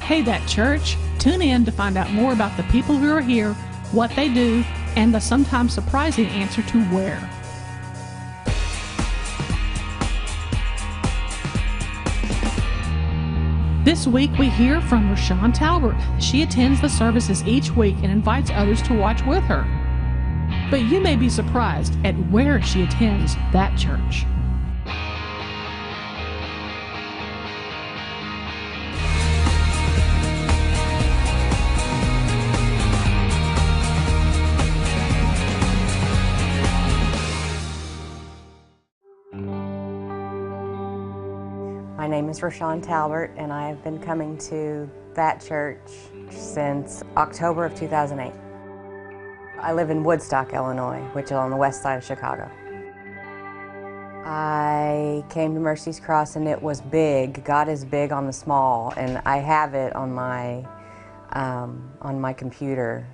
Hey, That Church! Tune in to find out more about the people who are here, what they do, and the sometimes surprising answer to where. This week we hear from RicShon Talbert. She attends the services each week and invites others to watch with her. But you may be surprised at where she attends that church. My name is RicShon Talbert, and I have been coming to that church since October of 2008. I live in Woodstock, Illinois, which is on the west side of Chicago. I came to Mercy's Cross and it was big. God is big on the small, and I have it on my computer.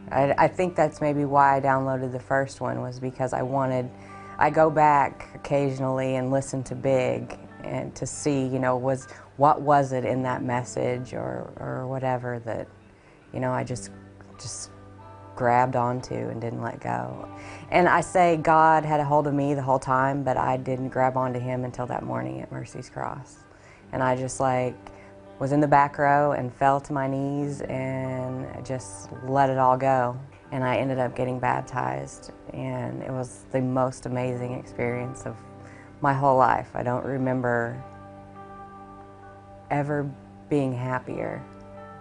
I think that's maybe why I downloaded the first one, was because I go back occasionally and listen to Big and to see, what was it in that message or whatever that, I just grabbed onto and didn't let go. And I say God had a hold of me the whole time, but I didn't grab onto Him until that morning at Mercy's Cross. And I just was in the back row and fell to my knees and just let it all go. And I ended up getting baptized, and it was the most amazing experience of my whole life. I don't remember ever being happier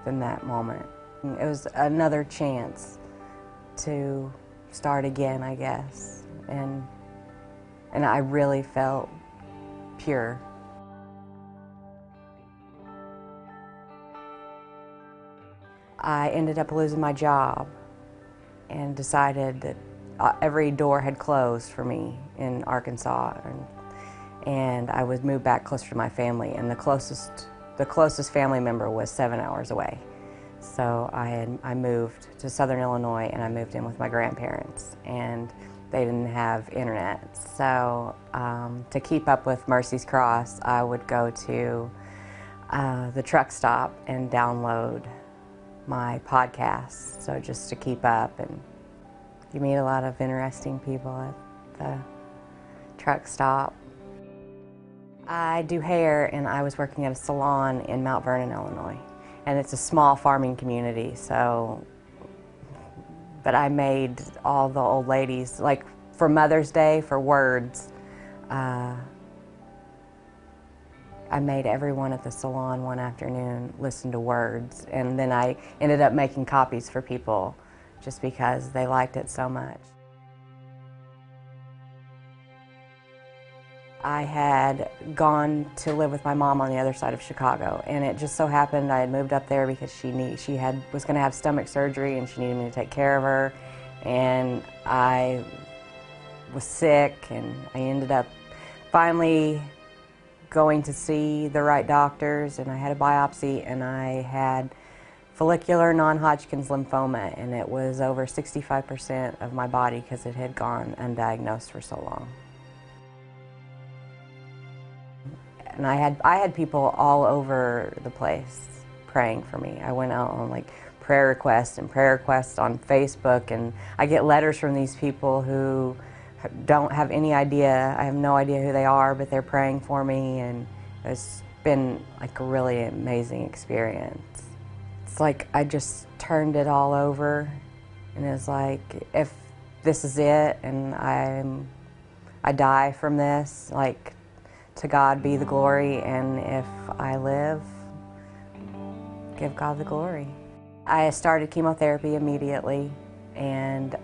than that moment. It was another chance to start again, I guess, and I really felt pure. I ended up losing my job and decided that every door had closed for me in Arkansas, and I was moved back closer to my family, and the closest family member was 7 hours away. So I moved to Southern Illinois, and I moved in with my grandparents, and they didn't have internet. So to keep up with Mercy's Cross, I would go to the truck stop and download my podcasts, so just to keep up. And you meet a lot of interesting people at the truck stop. I do hair, and I was working at a salon in Mount Vernon, Illinois. And it's a small farming community, but I made all the old ladies, like for Mother's Day, for words, I made everyone at the salon one afternoon listen to words, and then I ended up making copies for people just because they liked it so much. I had gone to live with my mom on the other side of Chicago, and it just so happened I had moved up there because she was going to have stomach surgery, and she needed me to take care of her, and I was sick, and I ended up finally going to see the right doctors, and I had a biopsy, and I had follicular non-Hodgkin's lymphoma, and it was over 65% of my body because it had gone undiagnosed for so long. And I had people all over the place praying for me. I went out on prayer requests on Facebook, and I get letters from these people who don't have any idea. I have no idea who they are, but they're praying for me, and it's been a really amazing experience. It's like I just turned it all over, and it's like, if this is it and I die from this, to God be the glory, and if I live, give God the glory. I started chemotherapy immediately, and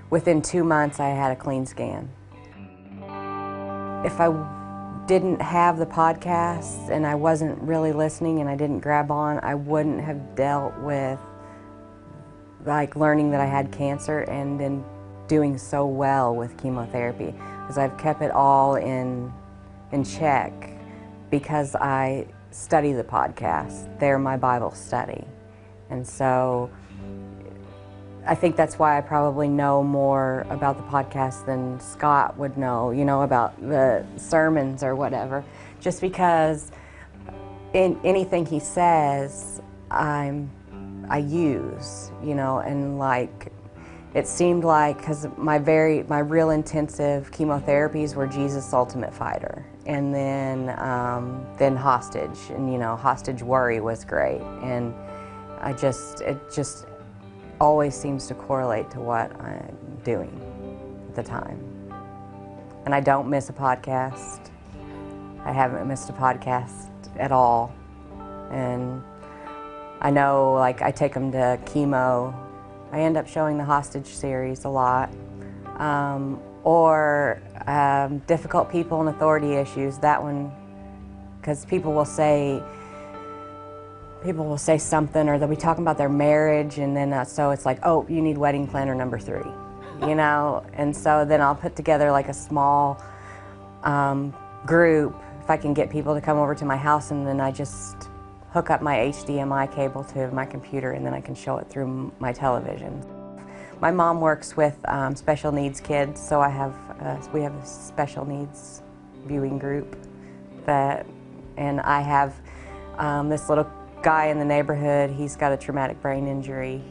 within 2 months I had a clean scan. If I didn't have the podcasts and I wasn't really listening and I didn't grab on, I wouldn't have dealt with learning that I had cancer and then doing so well with chemotherapy, because I've kept it all in check because I study the podcast. They're my Bible study. And so I think that's why I probably know more about the podcast than Scott would know, about the sermons or whatever, just because in anything he says, I use, you know, and like, it seemed like, because my real intensive chemotherapies were Jesus Ultimate Fighter, and then Hostage, and you know, Hostage Worry was great, and it just always seems to correlate to what I'm doing at the time. And I don't miss a podcast. I haven't missed a podcast at all, and I know, like, I take them to chemo. I end up showing the Hostage series a lot, or Difficult People and Authority Issues. That one, because people will say something, or they'll be talking about their marriage, and then so it's like, oh, you need wedding planner number 3, you know. And so then I'll put together like a small group if I can get people to come over to my house, and then I just hook up my HDMI cable to my computer, and then I can show it through my television. My mom works with special needs kids, so we have a special needs viewing group and I have this little guy in the neighborhood. He's got a traumatic brain injury.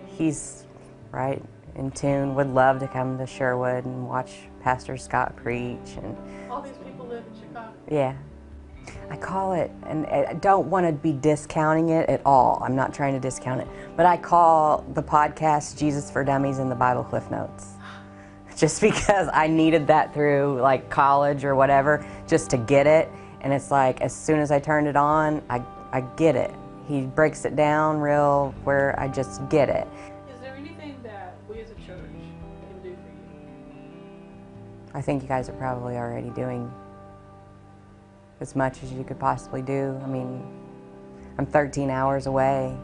He's right in tune, would love to come to Sherwood and watch Pastor Scott preach. And all these people live in Chicago. Yeah. I call it, and I don't want to be discounting it at all. I'm not trying to discount it, but I call the podcast Jesus for Dummies and the Bible Cliff Notes. Just because I needed that through like college or whatever, just to get it. And it's like, as soon as I turned it on, I get it. He breaks it down real where I just get it. Is there anything that we as a church can do for you? I think you guys are probably already doing as much as you could possibly do. I mean, I'm 13 hours away,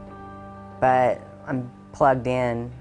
but I'm plugged in